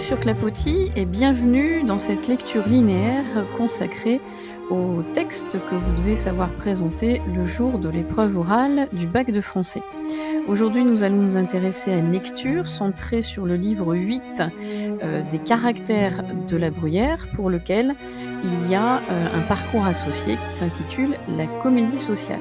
sur Clapotis et bienvenue dans cette lecture linéaire consacrée au texte que vous devez savoir présenter le jour de l'épreuve orale du bac de français. Aujourd'hui, nous allons nous intéresser à une lecture centrée sur le livre 8 des caractères de La Bruyère, pour lequel il y a un parcours associé qui s'intitule « La comédie sociale ».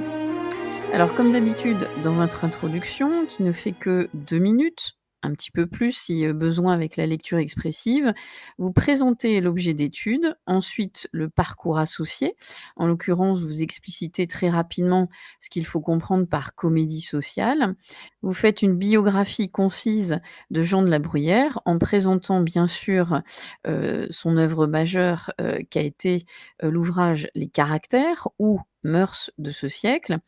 Alors, comme d'habitude, dans votre introduction, qui ne fait que 2 minutes, un petit peu plus si besoin avec la lecture expressive, vous présentez l'objet d'étude, ensuite le parcours associé. En l'occurrence, vous explicitez très rapidement ce qu'il faut comprendre par comédie sociale. Vous faites une biographie concise de Jean de La Bruyère en présentant bien sûr son œuvre majeure qu'a été l'ouvrage Les Caractères ou Mœurs de ce siècle.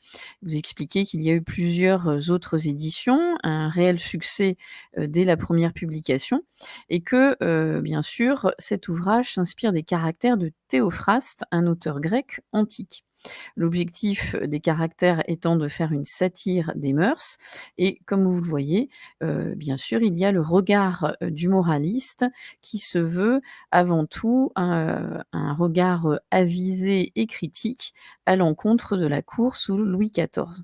Vous expliquez qu'il y a eu plusieurs autres éditions, un réel succès dès la première publication et que, bien sûr, cet ouvrage s'inspire des caractères de Théophraste, un auteur grec antique. L'objectif des caractères étant de faire une satire des mœurs et comme vous le voyez, bien sûr, il y a le regard du moraliste qui se veut avant tout un regard avisé et critique à l'encontre de la cour sous Louis XIV.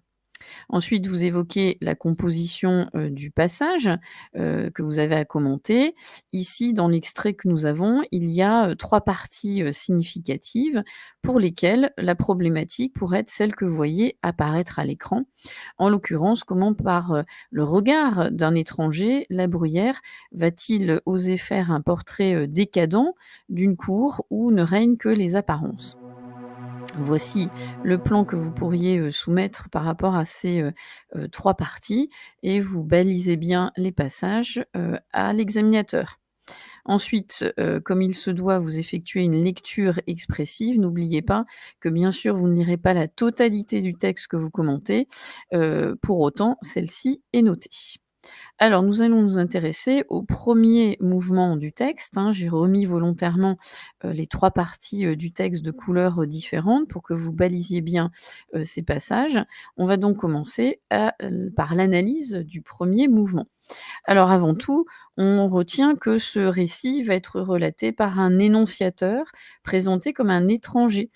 Ensuite, vous évoquez la composition du passage que vous avez à commenter. Ici, dans l'extrait que nous avons, il y a 3 parties significatives pour lesquelles la problématique pourrait être celle que vous voyez apparaître à l'écran. En l'occurrence, comment par le regard d'un étranger, La Bruyère va-t-il oser faire un portrait décadent d'une cour où ne règnent que les apparences? Voici le plan que vous pourriez soumettre par rapport à ces 3 parties et vous balisez bien les passages à l'examinateur. Ensuite, comme il se doit, vous effectuez une lecture expressive. N'oubliez pas que bien sûr, vous ne lirez pas la totalité du texte que vous commentez, pour autant, celle-ci est notée. Alors, nous allons nous intéresser au premier mouvement du texte, hein. J'ai remis volontairement les 3 parties du texte de couleurs différentes pour que vous balisiez bien ces passages. On va donc commencer par l'analyse du premier mouvement. Alors avant tout, on retient que ce récit va être relaté par un énonciateur présenté comme un étranger,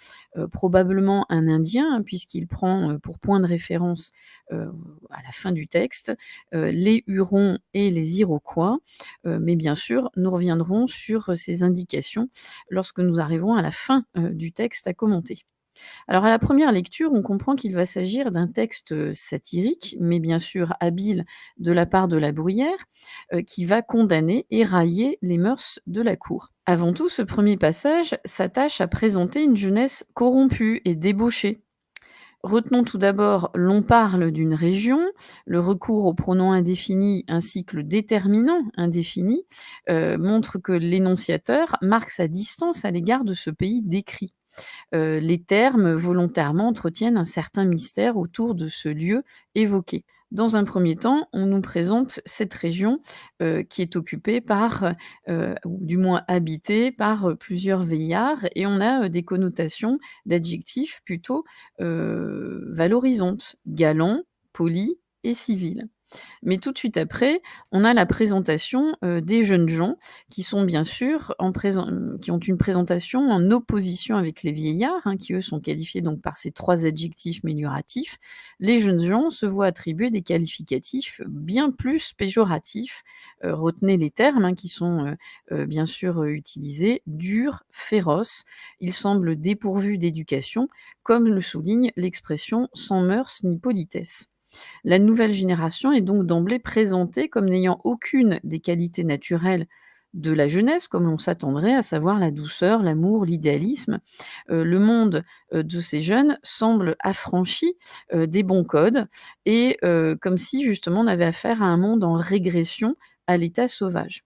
probablement un Indien, hein, puisqu'il prend pour point de référence à la fin du texte les Hurons et les Iroquois, mais bien sûr, nous reviendrons sur ces indications lorsque nous arriverons à la fin du texte à commenter. Alors à la première lecture, on comprend qu'il va s'agir d'un texte satirique, mais bien sûr habile de la part de La Bruyère, qui va condamner et railler les mœurs de la cour. Avant tout, ce premier passage s'attache à présenter une jeunesse corrompue et débauchée. Retenons tout d'abord l'on parle d'une région, le recours au pronom indéfini ainsi que le déterminant indéfini montre que l'énonciateur marque sa distance à l'égard de ce pays décrit. Les termes volontairement entretiennent un certain mystère autour de ce lieu évoqué. Dans un premier temps, on nous présente cette région qui est occupée par, ou du moins habitée par plusieurs vieillards et on a des connotations d'adjectifs plutôt valorisantes, galant, poli et civil. Mais tout de suite après, on a la présentation des jeunes gens qui sont bien sûr qui ont une présentation en opposition avec les vieillards, hein, qui eux sont qualifiés donc par ces 3 adjectifs mélioratifs. Les jeunes gens se voient attribuer des qualificatifs bien plus péjoratifs. Retenez les termes hein, qui sont bien sûr utilisés: dur, féroce. Ils semblent dépourvus d'éducation, comme le souligne l'expression sans mœurs ni politesse. La nouvelle génération est donc d'emblée présentée comme n'ayant aucune des qualités naturelles de la jeunesse, comme l'on s'attendrait, à savoir la douceur, l'amour, l'idéalisme. Le monde de ces jeunes semble affranchi des bons codes et comme si justement on avait affaire à un monde en régression à l'état sauvage.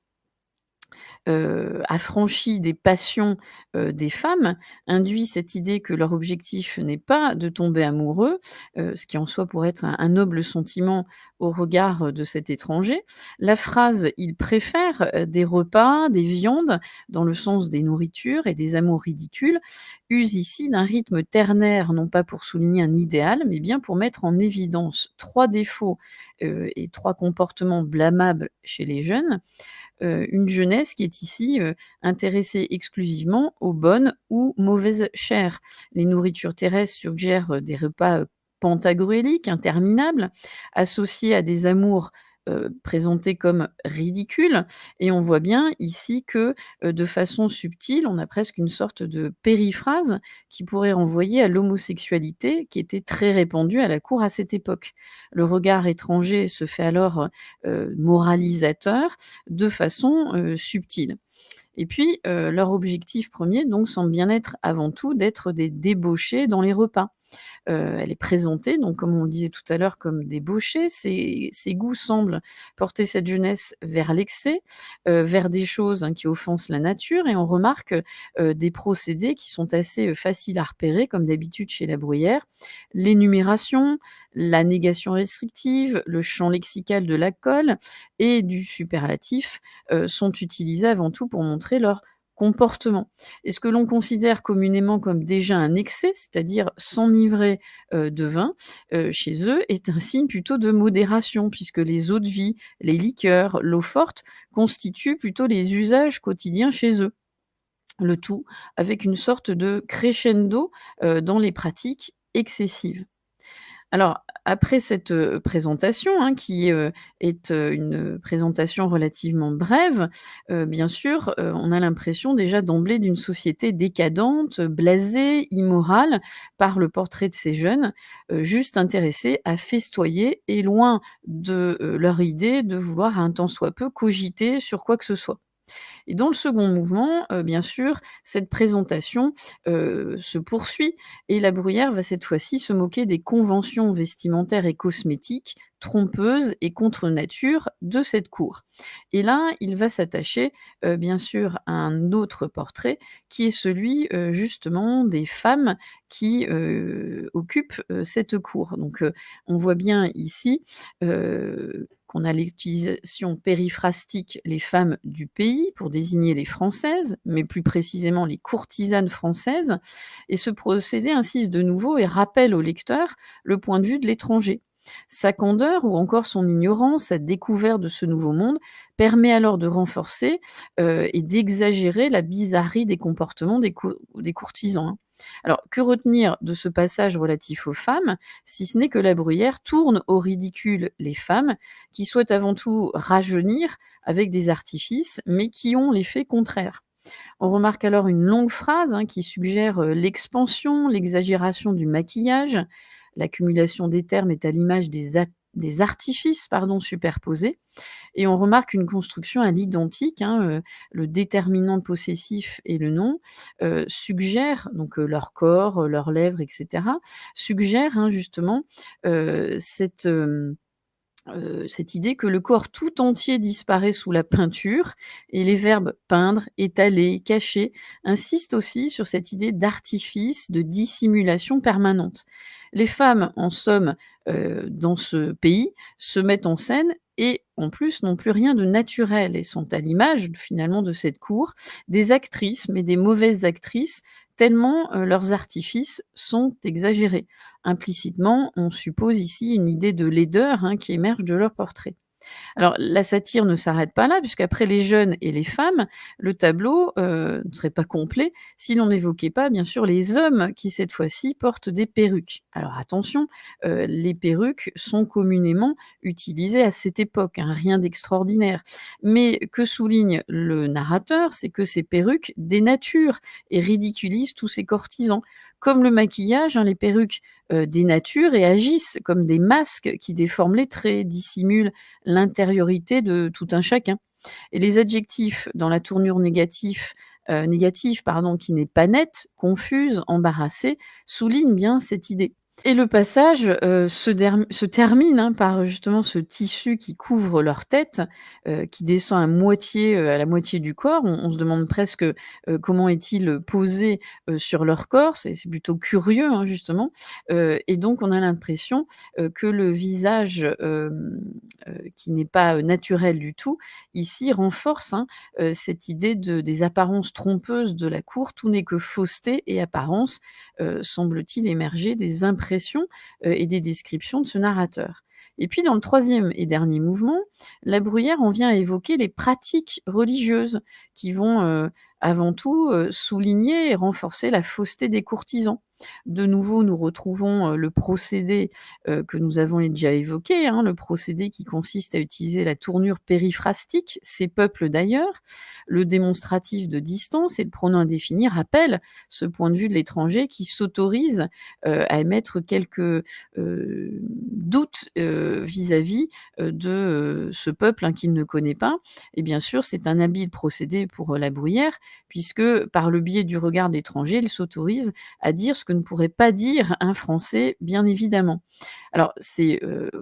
Affranchis des passions des femmes, induit cette idée que leur objectif n'est pas de tomber amoureux, ce qui en soi pourrait être un noble sentiment au regard de cet étranger. La phrase «il préfère» des repas, des viandes, dans le sens des nourritures et des amours ridicules, use ici d'un rythme ternaire, non pas pour souligner un idéal, mais bien pour mettre en évidence 3 défauts et 3 comportements blâmables chez les jeunes. Une jeunesse qui est est ici intéressée exclusivement aux bonnes ou mauvaises chairs. Les nourritures terrestres suggèrent des repas pantagruéliques, interminables, associés à des amours présentés comme ridicules. Et on voit bien ici que, de façon subtile, on a presque une sorte de périphrase qui pourrait renvoyer à l'homosexualité qui était très répandue à la cour à cette époque. Le regard étranger se fait alors moralisateur de façon subtile. Et puis, leur objectif premier donc semble bien être avant tout d'être des débauchés dans les repas. Elle est présentée donc comme on le disait tout à l'heure comme débauchée. Ses goûts semblent porter cette jeunesse vers l'excès, vers des choses, hein, qui offensent la nature et on remarque, des procédés qui sont assez, faciles à repérer comme d'habitude chez la Bruyère. L'énumération, la négation restrictive, le champ lexical de la colle et du superlatif, sont utilisés avant tout pour montrer leur comportement. Et ce que l'on considère communément comme déjà un excès, c'est-à-dire s'enivrer, de vin, chez eux est un signe plutôt de modération puisque les eaux-de-vie, les liqueurs, l'eau forte constituent plutôt les usages quotidiens chez eux. Le tout avec une sorte de crescendo, dans les pratiques excessives. Alors, après cette, présentation, hein, qui, est, une présentation relativement brève, bien sûr, on a l'impression déjà d'emblée d'une société décadente, blasée, immorale, par le portrait de ces jeunes, juste intéressés à festoyer et loin de, leur idée de vouloir un tant soit peu cogiter sur quoi que ce soit. Et dans le second mouvement, bien sûr, cette présentation, se poursuit et la Bruyère va cette fois-ci se moquer des conventions vestimentaires et cosmétiques trompeuses et contre nature de cette cour. Et là, il va s'attacher, bien sûr, à un autre portrait qui est celui, justement des femmes qui, occupent, cette cour. Donc, on voit bien ici, qu'on a l'utilisation périphrastique «les femmes du pays» pour désigner les Françaises, mais plus précisément les courtisanes françaises et ce procédé insiste de nouveau et rappelle au lecteur le point de vue de l'étranger. Sa candeur ou encore son ignorance, sa découverte de ce nouveau monde permet alors de renforcer, et d'exagérer la bizarrerie des comportements des courtisans, hein. Alors, que retenir de ce passage relatif aux femmes, si ce n'est que la Bruyère tourne au ridicule les femmes qui souhaitent avant tout rajeunir avec des artifices, mais qui ont l'effet contraire. On remarque alors une longue phrase, hein, qui suggère, l'expansion, l'exagération du maquillage. L'accumulation des termes est à l'image des artifices, pardon, superposés et on remarque une construction à l'identique, hein, le déterminant possessif et le nom, suggèrent donc, leur corps, leurs lèvres et cetera, suggèrent, hein, justement, cette, cette idée que le corps tout entier disparaît sous la peinture et les verbes peindre, étaler, cacher insistent aussi sur cette idée d'artifice, de dissimulation permanente. Les femmes, en somme, dans ce pays, se mettent en scène et en plus n'ont plus rien de naturel et sont à l'image finalement de cette cour, des actrices, mais des mauvaises actrices, tellement leurs artifices sont exagérés. Implicitement, on suppose ici une idée de laideur, hein, qui émerge de leur portrait. Alors la satire ne s'arrête pas là, puisqu'après les jeunes et les femmes, le tableau, ne serait pas complet si l'on n'évoquait pas bien sûr les hommes qui cette fois-ci portent des perruques. Alors attention, les perruques sont communément utilisées à cette époque, hein, rien d'extraordinaire. Mais que souligne le narrateur, c'est que ces perruques dénaturent et ridiculisent tous ces courtisans. Comme le maquillage, hein, les perruques, dénaturent et agissent comme des masques qui déforment les traits, dissimulent l'intériorité de tout un chacun. Et les adjectifs dans la tournure négative pardon, qui n'est pas nette, confuse, embarrassée, soulignent bien cette idée. Et le passage, se termine, hein, par justement ce tissu qui couvre leur tête, qui descend à la moitié du corps. On se demande presque, comment est-il posé, sur leur corps. C'est plutôt curieux, hein, justement, et donc on a l'impression, que le visage, qui n'est pas, naturel du tout, ici renforce, hein, cette idée des apparences trompeuses de la cour. Tout n'est que fausseté et apparence, semble-t-il émerger des impressions, et des descriptions de ce narrateur. Et puis dans le troisième et dernier mouvement, la Bruyère en vient à évoquer les pratiques religieuses qui vont, avant tout, souligner et renforcer la fausseté des courtisans. De nouveau, nous retrouvons, le procédé, que nous avons déjà évoqué, hein, le procédé qui consiste à utiliser la tournure périphrastique, ces peuples d'ailleurs. Le démonstratif de distance et le pronom indéfini rappellent ce point de vue de l'étranger qui s'autorise, à émettre quelques, doutes, vis-à-vis, de, ce peuple, hein, qu'il ne connaît pas. Et bien sûr, c'est un habile procédé pour, la Bruyère, puisque par le biais du regard de l'étranger, il s'autorise à dire ce que ne pourrait pas dire un Français, bien évidemment. Alors c'est,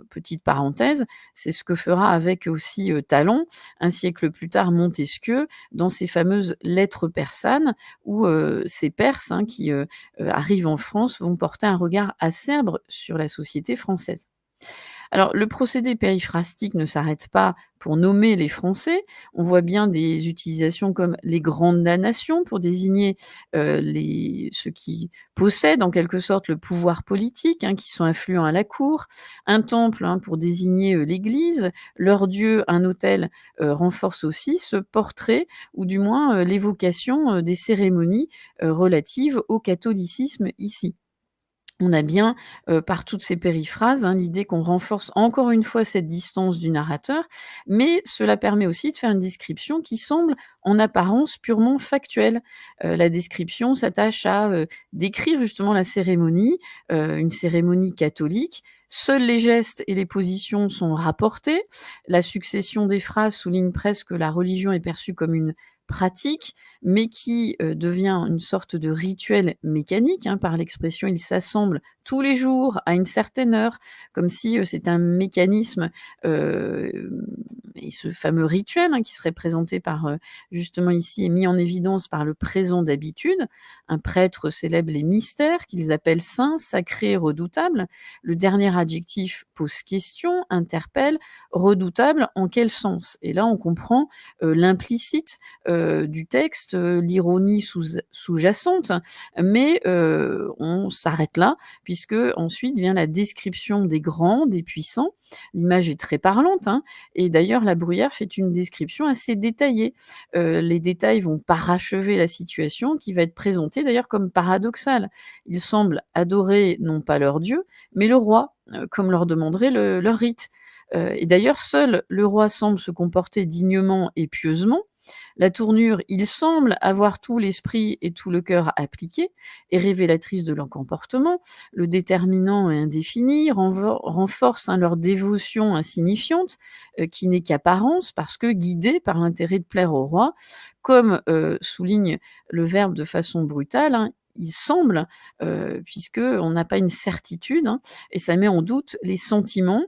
petite parenthèse, c'est ce que fera avec aussi, Talon, un siècle plus tard Montesquieu, dans ses fameuses lettres persanes où, ces Perses, hein, qui, arrivent en France vont porter un regard acerbe sur la société française. Alors, le procédé périphrastique ne s'arrête pas pour nommer les Français. On voit bien des utilisations comme les grandes nations pour désigner ceux qui possèdent en quelque sorte le pouvoir politique, hein, qui sont influents à la cour. Un temple, hein, pour désigner l'Église. Leur dieu, un autel, renforce aussi ce portrait ou du moins l'évocation des cérémonies relatives au catholicisme ici. On a bien, par toutes ces périphrases, hein, l'idée qu'on renforce encore une fois cette distance du narrateur, mais cela permet aussi de faire une description qui semble en apparence purement factuelle. La description s'attache à, décrire justement la cérémonie, une cérémonie catholique. Seuls les gestes et les positions sont rapportés. La succession des phrases souligne presque que la religion est perçue comme une pratique, mais qui, devient une sorte de rituel mécanique, hein, par l'expression: «Ils s'assemblent tous les jours à une certaine heure», comme si, c'est un mécanisme, hem et ce fameux rituel, hein, qui serait présenté par, justement ici et mis en évidence par le présent d'habitude. Un prêtre célèbre les mystères qu'ils appellent saints, sacrés, redoutables. Le dernier adjectif pose question, interpelle. Redoutable, en quel sens? Et là, on comprend, l'implicite, du texte, l'ironie sous-jacente, mais on s'arrête là, puisque ensuite vient la description des grands, des puissants. L'image est très parlante, hein, et d'ailleurs la Bruyère fait une description assez détaillée. Les détails vont parachever la situation qui va être présentée d'ailleurs comme paradoxale. Ils semblent adorer non pas leur Dieu, mais le roi, comme leur demanderait leur rite. Et d'ailleurs seul le roi semble se comporter dignement et pieusement. La tournure «il semble avoir tout l'esprit et tout le cœur appliqué» est révélatrice de leur comportement. Le déterminant est indéfini, renforce, hein, leur dévotion insignifiante, qui n'est qu'apparence parce que guidée par l'intérêt de plaire au roi. Comme, souligne le verbe de façon brutale, hein, il semble, puisqu'on n'a pas une certitude, hein, et ça met en doute les sentiments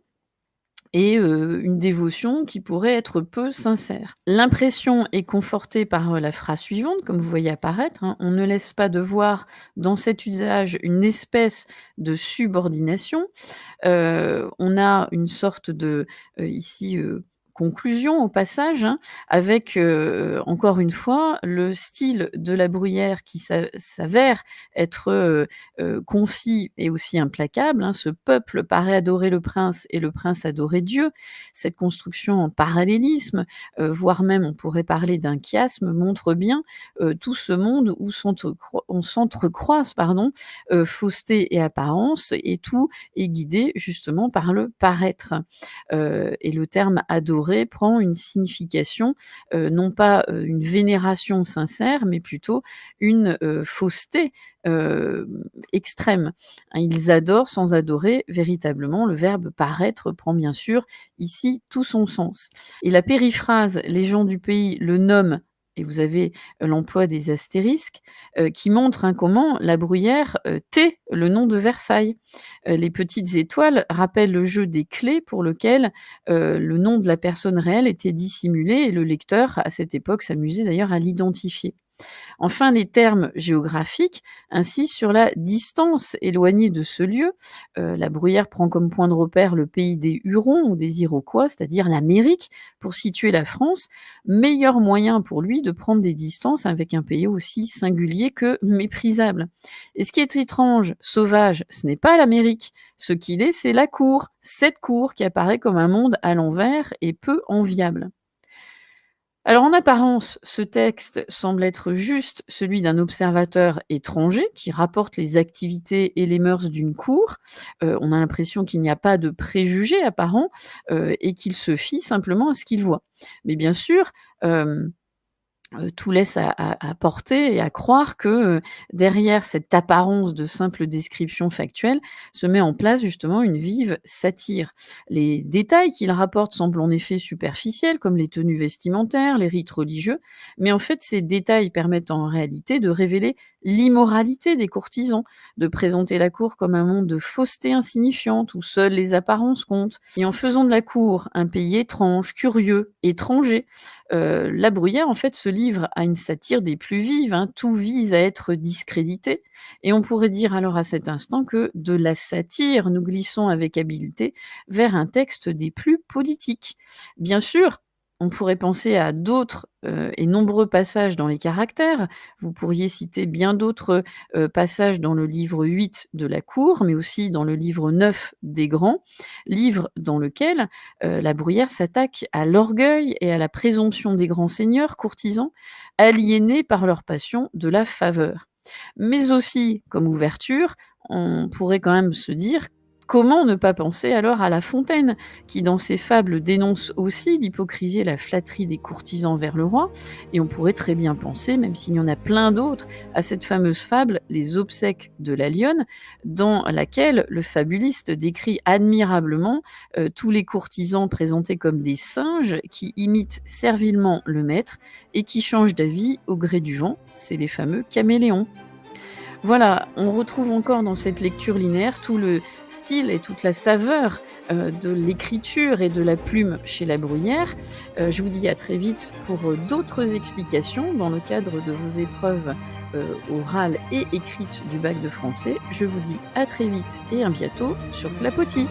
et une dévotion qui pourrait être peu sincère. L'impression est confortée par, la phrase suivante, comme vous voyez apparaître, hein: «On ne laisse pas de voir dans cet usage une espèce de subordination». On a une sorte de, ici, conclusion au passage, hein, avec, encore une fois, le style de la Bruyère qui s'avère être, concis et aussi implacable, hein. Ce peuple paraît adorer le prince et le prince adorer Dieu. Cette construction en parallélisme, voire même on pourrait parler d'un chiasme, montre bien, tout ce monde où on s'entrecroise, pardon, fausseté et apparence, et tout est guidé justement par le paraître. Et le terme adorer prend une signification, non pas, une vénération sincère, mais plutôt une, fausseté, extrême. Hein, ils adorent sans adorer véritablement. Le verbe paraître prend bien sûr ici tout son sens. Et la périphrase «Les gens du pays le nomment», et vous avez, l'emploi des astérisques, qui montrent, hein, comment la Bruyère, tait le nom de Versailles. Les petites étoiles rappellent le jeu des clés pour lequel, le nom de la personne réelle était dissimulé, et le lecteur, à cette époque, s'amusait d'ailleurs à l'identifier. Enfin, les termes géographiques insistent sur la distance éloignée de ce lieu. La Bruyère prend comme point de repère le pays des Hurons ou des Iroquois, c'est-à-dire l'Amérique, pour situer la France. Meilleur moyen pour lui de prendre des distances avec un pays aussi singulier que méprisable. Et ce qui est étrange, sauvage, ce n'est pas l'Amérique. Ce qu'il est, c'est la cour. Cette cour qui apparaît comme un monde à l'envers et peu enviable. Alors en apparence, ce texte semble être juste celui d'un observateur étranger qui rapporte les activités et les mœurs d'une cour. On a l'impression qu'il n'y a pas de préjugés apparents et qu'il se fie simplement à ce qu'il voit. Mais bien sûr, tout laisse à porter et à croire que, derrière cette apparence de simple description factuelle, se met en place justement une vive satire. Les détails qu'il rapporte semblent en effet superficiels, comme les tenues vestimentaires, les rites religieux, mais en fait ces détails permettent en réalité de révéler l'immoralité des courtisans, de présenter la cour comme un monde de fausseté insignifiante où seules les apparences comptent. Et en faisant de la cour un pays étrange, curieux, étranger, La Bruyère, en fait, se livre à une satire des plus vives, hein. Tout vise à être discrédité et on pourrait dire alors à cet instant que de la satire, nous glissons avec habileté vers un texte des plus politiques. Bien sûr, on pourrait penser à d'autres, et nombreux passages dans les caractères. Vous pourriez citer bien d'autres, passages dans le livre 8 de la Cour, mais aussi dans le livre 9 des Grands, livre dans lequel, La Bruyère s'attaque à l'orgueil et à la présomption des grands seigneurs courtisans, aliénés par leur passion de la faveur. Mais aussi, comme ouverture, on pourrait quand même se dire: comment ne pas penser alors à La Fontaine, qui dans ses fables dénonce aussi l'hypocrisie et la flatterie des courtisans vers le roi, et on pourrait très bien penser, même s'il y en a plein d'autres, à cette fameuse fable Les obsèques de la lionne, dans laquelle le fabuliste décrit admirablement tous les courtisans présentés comme des singes qui imitent servilement le maître et qui changent d'avis au gré du vent, c'est les fameux caméléons. Voilà, on retrouve encore dans cette lecture linéaire tout le style et toute la saveur de l'écriture et de la plume chez La Bruyère. Je vous dis à très vite pour d'autres explications dans le cadre de vos épreuves orales et écrites du bac de français. Je vous dis à très vite et à bientôt sur Clapotis.